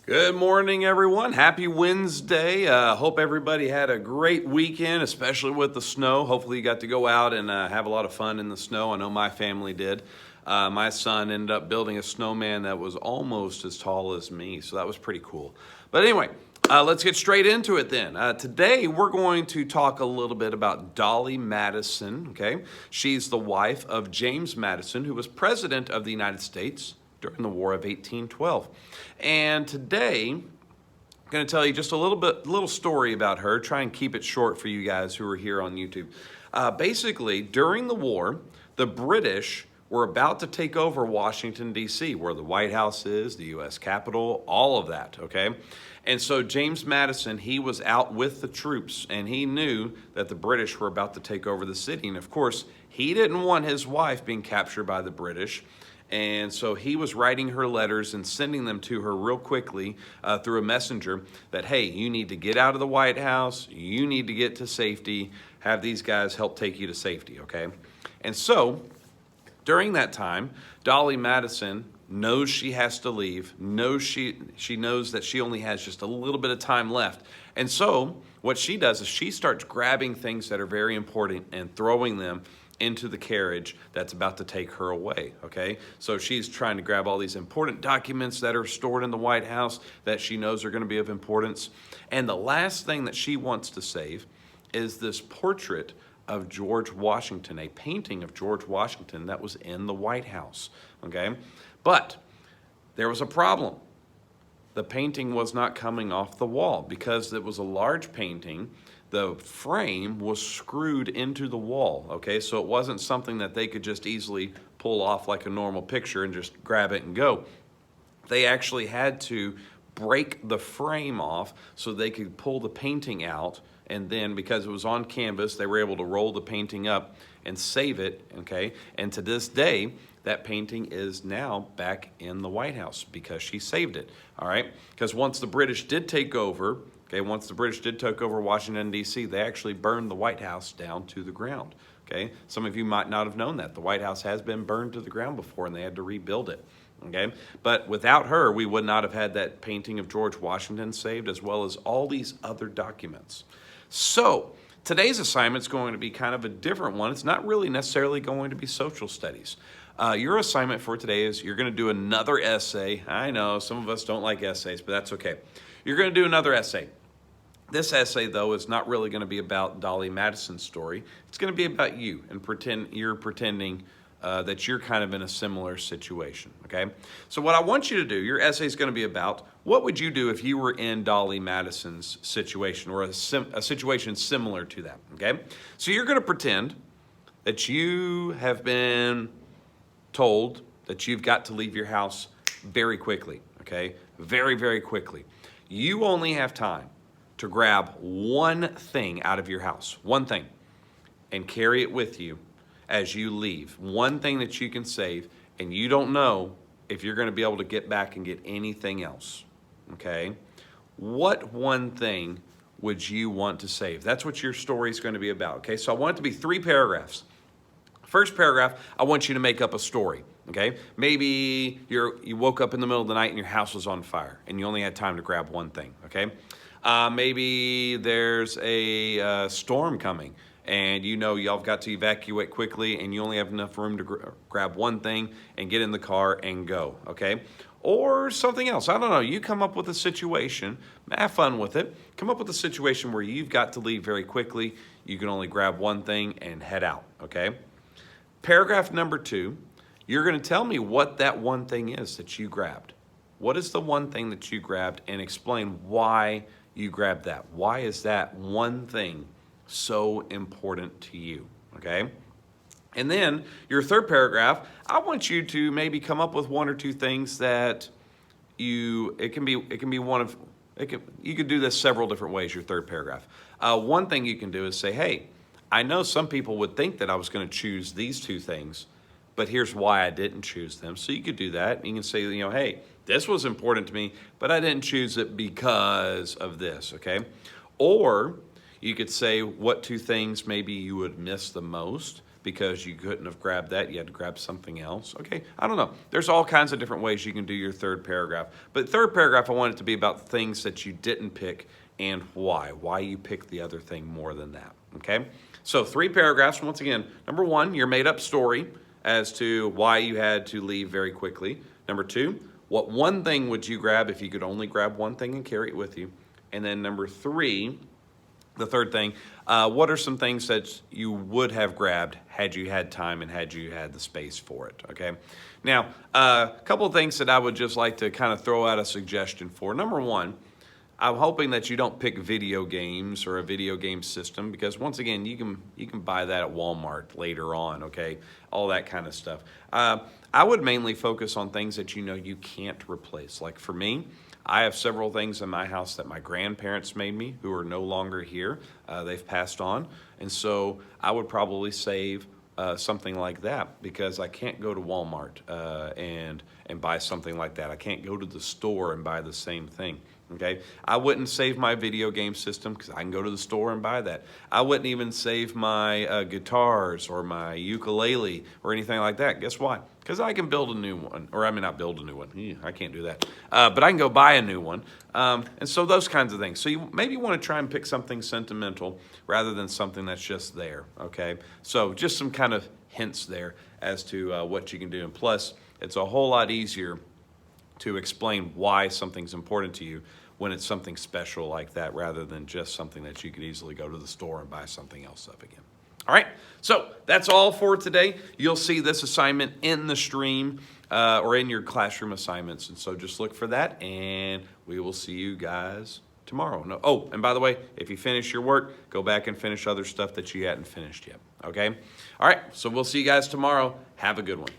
Good morning, everyone. Happy Wednesday. Hope everybody had a great weekend, especially with the snow. Hopefully you got to go out and have a lot of fun in the snow. I know my family did. My son ended up building a snowman that was almost as tall as me, so that was pretty cool. But anyway, let's get straight into it then. Today we're going to talk a little bit about Dolley Madison, okay? She's the wife of James Madison, who was president of the United States during the War of 1812. And today, I'm going to tell you just a little story about her. Try and keep it short for you guys who are here on YouTube. Basically, during the war, the British were about to take over Washington, D.C., where the White House is, the U.S. Capitol, all of that, okay? And so James Madison, he was out with the troops, and he knew that the British were about to take over the city. And of course, he didn't want his wife being captured by the British. And so he was writing her letters and sending them to her real quickly through a messenger that, hey, you need to get out of the White House. You need to get to safety. Have these guys help take you to safety, okay? And so during that time, Dolley Madison knows she has to leave, she knows that she only has just a little bit of time left. And so what she does is she starts grabbing things that are very important and throwing them into the carriage that's about to take her away, okay? So she's trying to grab all these important documents that are stored in the White House that she knows are going to be of importance. And the last thing that she wants to save is this portrait of George Washington, a painting of George Washington that was in the White House, okay? But there was a problem. The painting was not coming off the wall because it was a large painting. The frame was screwed into the wall, okay? So it wasn't something that they could just easily pull off like a normal picture and just grab it and go. They actually had to break the frame off so they could pull the painting out, and then because it was on canvas, they were able to roll the painting up and save it, okay? And to this day, that painting is now back in the White House because she saved it, all right? Because once the British did take over, once the British did take over Washington, D.C., they actually burned the White House down to the ground, okay? Some of you might not have known that. The White House has been burned to the ground before, and they had to rebuild it, okay? But without her, we would not have had that painting of George Washington saved, as well as all these other documents. So today's assignment is going to be kind of a different one. It's not really necessarily going to be social studies. Your assignment for today is you're going to do another essay. I know some of us don't like essays, but that's okay. You're going to do another essay. This essay, though, is not really going to be about Dolley Madison's story. It's going to be about you, and you're pretending that you're kind of in a similar situation, okay? So what I want you to do, your essay is going to be about what would you do if you were in Dolley Madison's situation, or a situation similar to that, okay? So you're going to pretend that you have been told that you've got to leave your house very quickly, okay? Very, very quickly. You only have time to grab one thing out of your house, one thing, and carry it with you as you leave. One thing that you can save, and you don't know if you're going to be able to get back and get anything else, okay? What one thing would you want to save? That's what your story is going to be about, okay? So I want it to be 3 paragraphs. First paragraph, I want you to make up a story, okay? Maybe you woke up in the middle of the night and your house was on fire and you only had time to grab one thing, okay? Maybe there's a storm coming and you know y'all have got to evacuate quickly and you only have enough room to grab one thing and get in the car and go, okay? Or something else. I don't know. You come up with a situation. Have fun with it. Come up with a situation where you've got to leave very quickly. You can only grab one thing and head out, okay? Paragraph number 2, you're going to tell me what that one thing is that you grabbed. What is the one thing that you grabbed, and explain why you grabbed that. Why is that one thing so important to you, okay? And then your third paragraph, I want you to maybe come up with 1 or 2 things that you could do this several different ways, your third paragraph. One thing you can do is say, hey, I know some people would think that I was going to choose these 2 things, but here's why I didn't choose them. So you could do that. You can say, hey, this was important to me, but I didn't choose it because of this, okay? Or you could say what 2 things maybe you would miss the most because you couldn't have grabbed that. You had to grab something else. Okay, I don't know. There's all kinds of different ways you can do your third paragraph. But third paragraph, I want it to be about things that you didn't pick and why you picked the other thing more than that. Okay, so 3 paragraphs. Once again, number 1, your made-up story as to why you had to leave very quickly. Number 2, what one thing would you grab if you could only grab one thing and carry it with you? And then number 3, the third thing, what are some things that you would have grabbed had you had time and had you had the space for it, okay? Now, a couple of things that I would just like to kind of throw out a suggestion for. Number 1, I'm hoping that you don't pick video games or a video game system, because once again, you can buy that at Walmart later on, okay? All that kind of stuff. I would mainly focus on things that you know you can't replace. Like for me, I have several things in my house that my grandparents made me who are no longer here. They've passed on. And so I would probably save something like that, because I can't go to Walmart and buy something like that. I can't go to the store and buy the same thing. Okay, I wouldn't save my video game system because I can go to the store and buy that. I wouldn't even save my guitars or my ukulele or anything like that. Guess why? Because I can build a new one, or I mean not build a new one. I can't do that. But I can go buy a new one. And so those kinds of things. So you maybe want to try and pick something sentimental rather than something that's just there. Okay, so just some kind of hints there as to what you can do. And plus, it's a whole lot easier to explain why something's important to you when it's something special like that, rather than just something that you could easily go to the store and buy something else up again. All right, so that's all for today. You'll see this assignment in the stream or in your classroom assignments, and so just look for that, and we will see you guys tomorrow. No, oh, and by the way, if you finish your work, go back and finish other stuff that you hadn't finished yet, okay? All right, so we'll see you guys tomorrow. Have a good one.